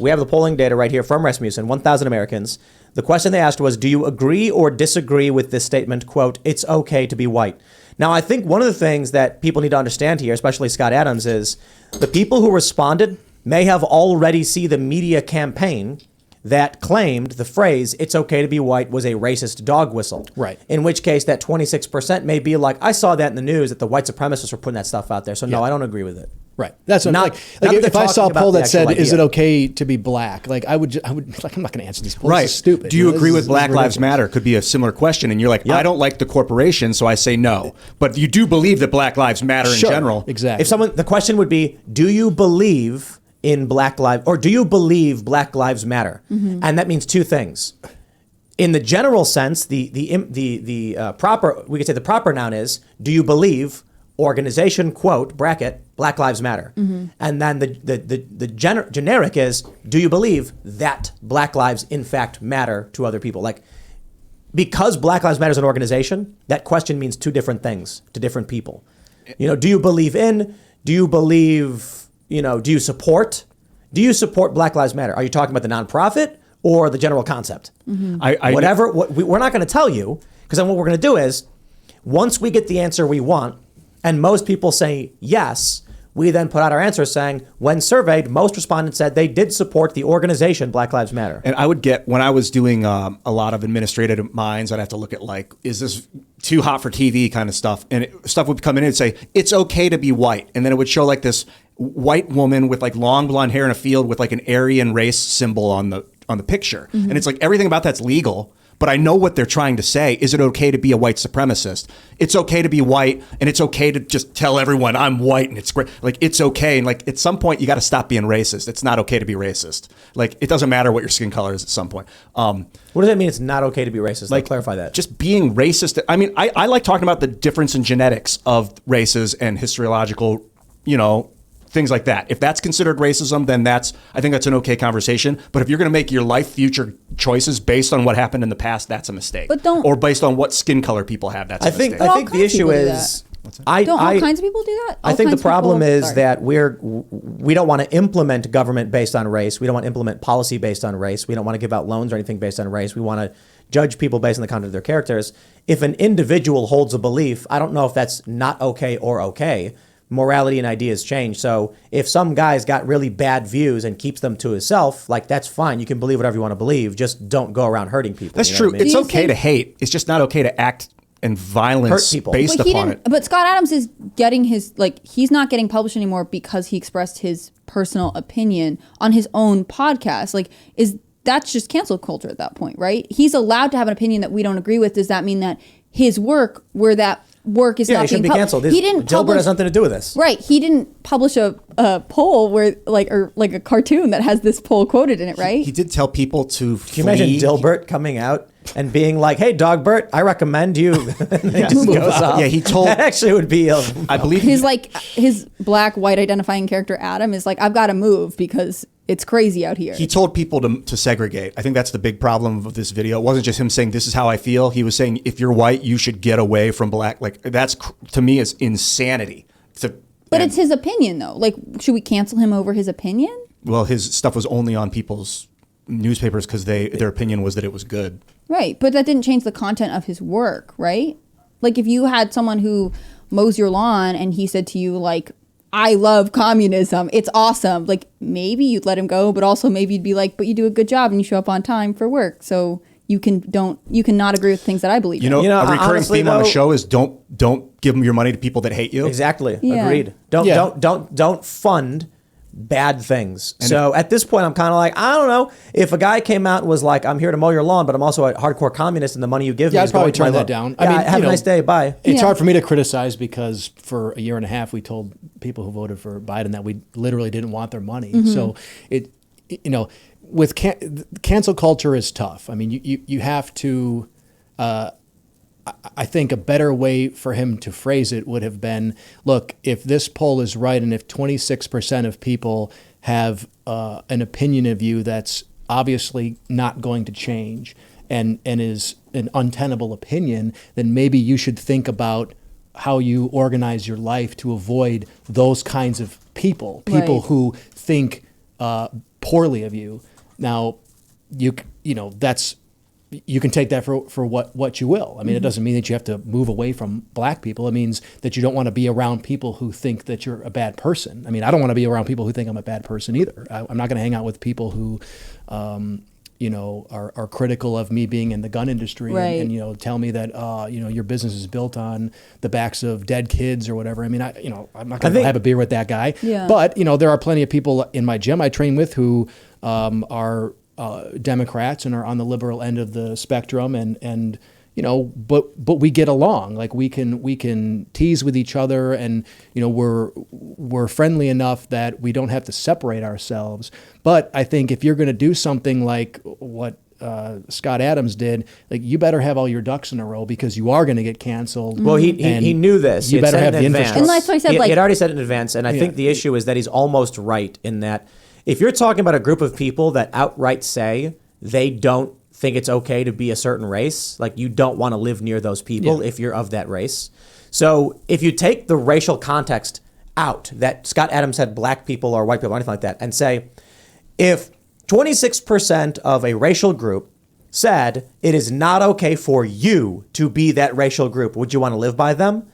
We have the polling data right here from Rasmussen, 1,000 Americans. The question they asked was, do you agree or disagree with this statement, quote, it's okay to be white? Now, I think one of the things that people need to understand here, especially Scott Adams, is the people who responded may have already seen the media campaign that claimed the phrase, it's okay to be white, was a racist dog whistle. Right. In which case that 26% may be like, I saw that in the news that the white supremicists were putting that stuff out there. So no, I don't agree with it. Right. That's what Not- like not that if I they're saw a talking poll about that the said, actual "Is it idea." okay to be black?" Like I would like I'm not going to answer these polls. Right. This is stupid. Do you know, agree this with is Black Lives ridiculous. Matter? Could be a similar question. And you're like, Yep. I don't like the corporation, so I say no. But you do believe that Black Lives matter in Sure. general. Exactly. If the question would be, do you believe in Black Lives, or do you believe Black Lives Matter? And that means two things. In the general sense, the proper, we could say the proper noun is, do you believe organization, quote, bracket, Black Lives Matter? And then the generic is, do you believe that Black lives in fact matter to other people? Like, because Black Lives Matter is an organization, that question means two different things to different people. You know, do you believe in, do you believe, you know, do you support Black Lives Matter? Are you talking about the nonprofit or the general concept? Whatever, we're not going to tell you, because then what we're going to do is, once we get the answer we want, and most people say yes, we then put out our answer saying, when surveyed, most respondents said they did support the organization Black Lives Matter. And I would get, when I was doing a lot of administrative minds, I'd have to look at like, is this too hot for TV kind of stuff? And stuff would come in and say, it's okay to be white. And then it would show like this white woman with like long blonde hair in a field with like an Aryan race symbol on the picture. And it's like everything about that's legal. But I know what they're trying to say. Is it okay to be a white supremacist? It's okay to be white, and it's okay to just tell everyone I'm white, and it's great. Like, it's okay. And like, at some point, you got to stop being racist. It's not okay to be racist. Like, it doesn't matter what your skin color is at some point. What does that mean? It's not okay to be racist? Like, clarify that. Just being racist. I mean, I like talking about the difference in genetics of races and historiological, you know, things like that. If that's considered racism, then I think that's an okay conversation. But if you're going to make your life future choices based on what happened in the past, that's a mistake. But don't- or based on what skin color people have, that's a mistake. I think the issue is, Don't all kinds of people do that? I think the problem is that we don't want to implement government based on race. We don't want to implement policy based on race. We don't want to give out loans or anything based on race. We want to judge people based on the content of their characters. If an individual holds a belief, I don't know if that's not okay or okay. Morality and ideas change. So if some guy's got really bad views and keeps them to himself, like, that's fine. You can believe whatever you want to believe. Just don't go around hurting people. That's you know true. what I mean? It's okay to hate. It's just not okay to act in violence Hurt people. based upon it. But Scott Adams is getting his, like, he's not getting published anymore because he expressed his personal opinion on his own podcast. Like, that's just cancel culture at that point, right? He's allowed to have an opinion that we don't agree with. Does that mean that his work, where that work is Yeah, not he shouldn't being be canceled. He didn't Dilbert has nothing to do with this. Right. He didn't publish a poll where like a cartoon that has this poll quoted in it, right? He did tell people to Can you imagine Dilbert coming out and being like, "Hey, Dogbert, I recommend you." And he just goes off. Yeah, he told. That actually would be. I believe his black white identifying character Adam is like, I've got to move because it's crazy out here. He told people to segregate. I think that's the big problem of this video. It wasn't just him saying, this is how I feel. He was saying, if you're white, you should get away from black. Like, that's, to me, is insanity. But it's his opinion, though. Like, should we cancel him over his opinion? Well, his stuff was only on people's newspapers because their opinion was that it was good. Right. But that didn't change the content of his work, right? Like, if you had someone who mows your lawn and he said to you, like, I love communism, it's awesome, like, maybe you'd let him go, but also maybe you'd be like, but you do a good job and you show up on time for work, so you can not agree with things that I believe in. You know, a recurring honestly, theme on the though, show is don't give your money to people that hate you. Exactly. Yeah. Agreed. Don't fund bad things. And so at this point, I'm kind of like, I don't know. If a guy came out and was like, I'm here to mow your lawn, but I'm also a hardcore communist, and the money you give me I'd is probably going to my turn that lawn. down. Yeah, I mean, have a nice day. Bye. It's Yeah. hard for me to criticize because for a year and a half we told people who voted for Biden that we literally didn't want their money. So with cancel culture is tough. I mean, you have to. I think a better way for him to phrase it would have been, look, if this poll is right and if 26% of people have an opinion of you that's obviously not going to change and is an untenable opinion, then maybe you should think about how you organize your life to avoid those kinds of people Right. who think poorly of you. Now, you know, that's, you can take that for what you will. I mean, it doesn't mean that you have to move away from black people. It means that you don't want to be around people who think that you're a bad person. I mean, I don't want to be around people who think I'm a bad person either. I'm not going to hang out with people who, you know, are critical of me being in the gun industry Right. and, you know, tell me that, you know, your business is built on the backs of dead kids or whatever. I mean, I'm not going to have a beer with that guy. Yeah. But, you know, there are plenty of people in my gym I train with who are Democrats and are on the liberal end of the spectrum, and you know, but we get along. Like we can tease with each other, and you know, we're friendly enough that we don't have to separate ourselves. But I think if you're going to do something like what Scott Adams did, like you better have all your ducks in a row because you are going to get canceled. Well, he knew this. You He had better said have it the in advance. infrastructure. And that's what I said, He like- had already said it in advance, and I think the issue is that he's almost right in that if you're talking about a group of people that outright say they don't think it's okay to be a certain race, like you don't want to live near those people if you're of that race. So if you take the racial context out, that Scott Adams said black people or white people or anything like that, and say if 26% of a racial group said it is not okay for you to be that racial group, would you want to live by them?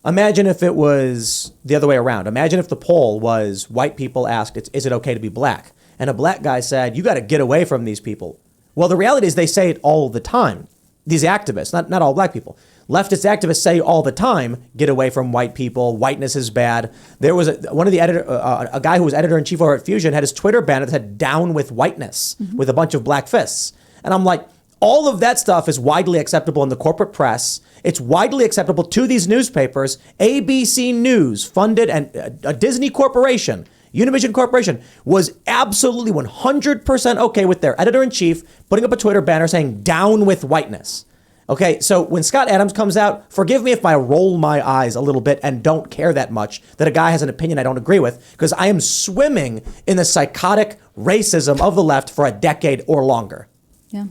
Imagine if it was the other way around. Imagine if the poll was white people asked, is it okay to be black? And a black guy said, you got to get away from these people. Well, the reality is they say it all the time. These activists, not all black people. Leftist activists say all the time, get away from white people. Whiteness is bad. There was a guy who was editor-in-chief over at Fusion had his Twitter banner that said down with whiteness with a bunch of black fists. And I'm like, all of that stuff is widely acceptable in the corporate press. It's widely acceptable to these newspapers. ABC News, funded and a Disney corporation, Univision Corporation, was absolutely 100% okay with their editor-in-chief putting up a Twitter banner saying down with whiteness. Okay, so when Scott Adams comes out, forgive me if I roll my eyes a little bit and don't care that much that a guy has an opinion I don't agree with, because I am swimming in the psychotic racism of the left for a decade or longer. Yeah,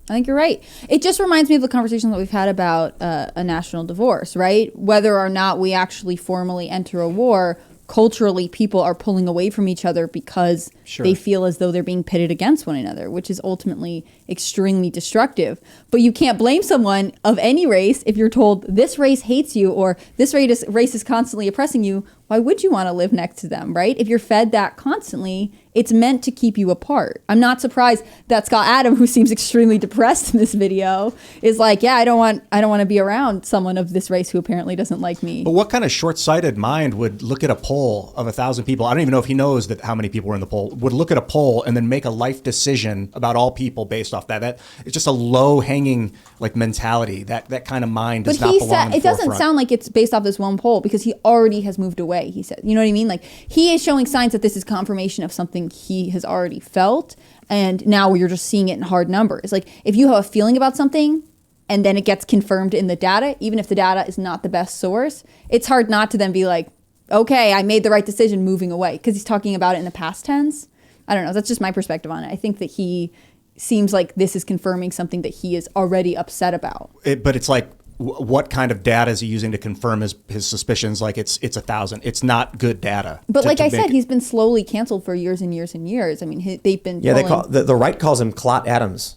I think you're right. It just reminds me of the conversation that we've had about a national divorce, right? Whether or not we actually formally enter a war, culturally people are pulling away from each other because they feel as though they're being pitted against one another, which is ultimately extremely destructive. But you can't blame someone of any race if you're told this race hates you or this race is constantly oppressing you. Why would you want to live next to them, right? If you're fed that constantly, it's meant to keep you apart. I'm not surprised that Scott Adams, who seems extremely depressed in this video, is like, yeah, I don't want to be around someone of this race who apparently doesn't like me. But what kind of short-sighted mind would look at a poll of 1,000 people? I don't even know if he knows that how many people were in the poll. Would look at a poll and then make a life decision about all people based off that. That it's just a low-hanging like mentality. That kind of mind does But not he belong in said the it doesn't forefront. sound like it's based off this one poll because he already has moved away. He said, you know what I mean? Like he is showing signs that this is confirmation of something he has already felt, and now you're just seeing it in hard numbers. Like if you have a feeling about something and then it gets confirmed in the data, even if the data is not the best source, it's hard not to then be like, okay, I made the right decision moving away, because he's talking about it in the past tense. I don't know. That's just my perspective on it. I think that he seems like this is confirming something that he is already upset about. But it's like, what kind of data is he using to confirm his suspicions? Like it's 1,000. It's not good data. But like I said, he's been slowly canceled for years and years and years. I mean, they've been Yeah, they call the right calls him Clot Adams.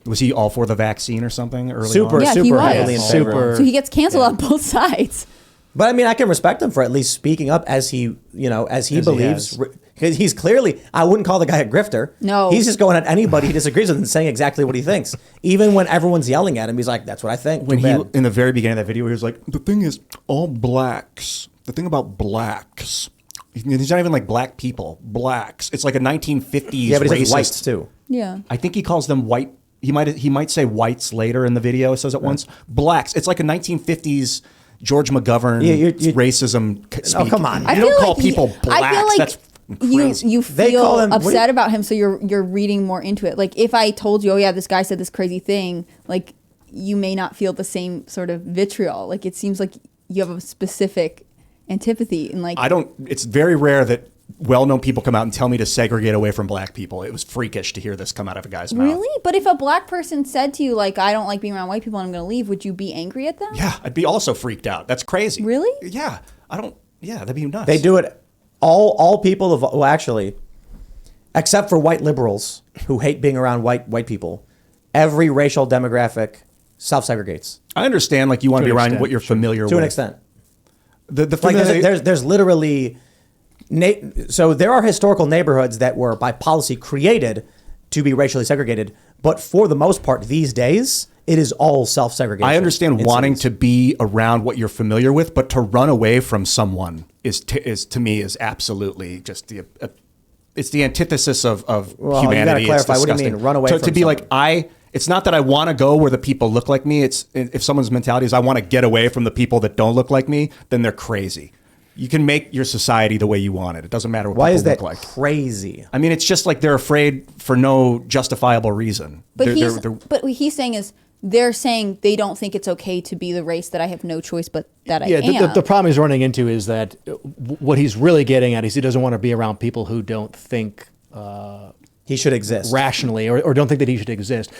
Was he all for the vaccine or something early Super, on? Yeah, he super was. heavily in favor. Super. So he gets canceled on both sides. But I mean, I can respect him for at least speaking up as he believes. has. Because he's clearly, I wouldn't call the guy a grifter. No. He's just going at anybody he disagrees with and saying exactly what he thinks. Even when everyone's yelling at him, he's like, that's what I think. When Too he, bad. in the very beginning of that video, he was like, the thing is, all blacks. The thing about blacks. He's not even like black people. Blacks. It's like a 1950s Yeah, but he says racist. whites too. Yeah. I think he calls them white. He might say whites later in the video. It says it once. Blacks. It's like a 1950s George McGovern racism speak. Oh, come on. You I don't feel call like people blacks. I feel like That's crazy. you They call feel him- what do upset you- about him, so you're reading more into it. Like if I told you, oh yeah, this guy said this crazy thing, like you may not feel the same sort of vitriol. Like it seems like you have a specific antipathy and like I don't. It's very rare that well-known people come out and tell me to segregate away from black people. It was freakish to hear this come out of a guy's mouth. Really? But if a black person said to you, like, I don't like being around white people and I'm going to leave, would you be angry at them? Yeah, I'd be also freaked out. That's crazy. Really? Yeah, I don't. Yeah, that'd be nuts. They do it. All people of, well, actually, except for white liberals who hate being around white people, every racial demographic self-segregates. I understand, like, you want to be around extent, what you're familiar with. To an extent. The Like familiar- there's literally, so there are historical neighborhoods that were by policy created to be racially segregated, but for the most part these days, it is all self-segregation. I understand in wanting cities. to be around what you're familiar with, but to run away from someone is to me is absolutely just it's the antithesis of Well, humanity. you gotta It's clarify, what do you disgusting. mean, run away to from be someone? like, it's not that I want to go where the people look like me. It's if someone's mentality is I want to get away from the people that don't look like me, then they're crazy. You can make your society the way you want it. It doesn't matter what Why people is that look like. crazy? I mean, it's just like they're afraid for no justifiable reason. But They're- but what he's saying is they're saying they don't think it's okay to be the race that I have no choice but that I Yeah, am. the problem he's running into is that what he's really getting at is he doesn't want to be around people who don't think He should exist. rationally or don't think that he should exist.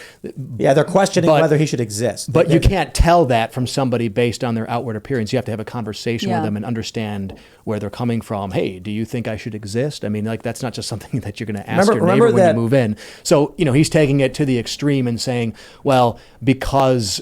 Yeah, they're questioning But- whether he should exist. But you can't tell that from somebody based on their outward appearance. You have to have a conversation Yeah. with them and understand where they're coming from. Hey, do you think I should exist? I mean, like, that's not just something that you're going to ask your Remember neighbor when that- you move in. So, he's taking it to the extreme and saying, well, because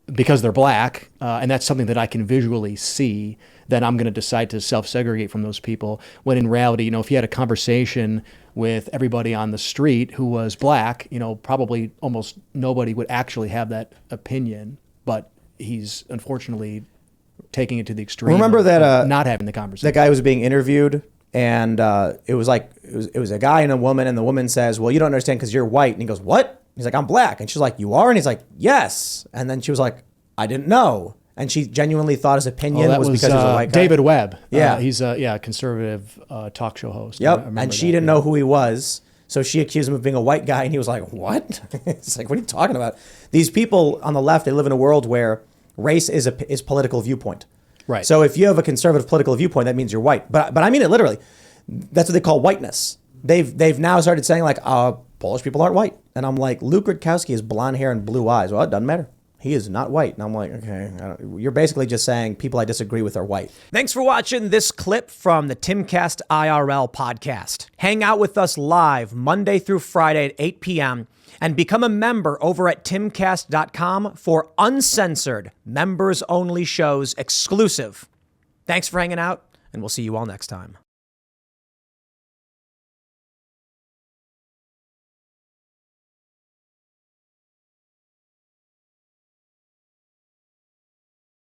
they're black, and that's something that I can visually see, then I'm going to decide to self-segregate from those people. When in reality, if you had a conversation with everybody on the street who was black, probably almost nobody would actually have that opinion. But he's unfortunately taking it to the extreme. Remember of that, not having the conversation. that guy was being interviewed, and it was a guy and a woman, and the woman says, "Well, you don't understand because you're white," and he goes, "What?" He's like, "I'm black," and she's like, "You are?" And he's like, "Yes," and then she was like, "I didn't know," and she genuinely thought his opinion that was because he was a white guy. David Webb. Yeah. He's a conservative talk show host. I Yep, remember and she that, didn't yeah. know who he was. So she accused him of being a white guy, and he was like, "What?" It's like, what are you talking about? These people on the left, they live in a world where race is political viewpoint. Right. So if you have a conservative political viewpoint, that means you're white. But I mean it literally. That's what they call whiteness. They've now started saying like, Polish people aren't white, and I'm like, Luke Rutkowski has blonde hair and blue eyes. Well, it doesn't matter. He is not white. And I'm like, okay, you're basically just saying people I disagree with are white. Thanks for watching this clip from the Timcast IRL podcast. Hang out with us live Monday through Friday at 8 p.m. and become a member over at timcast.com for uncensored, members-only shows exclusive. Thanks for hanging out, and we'll see you all next time.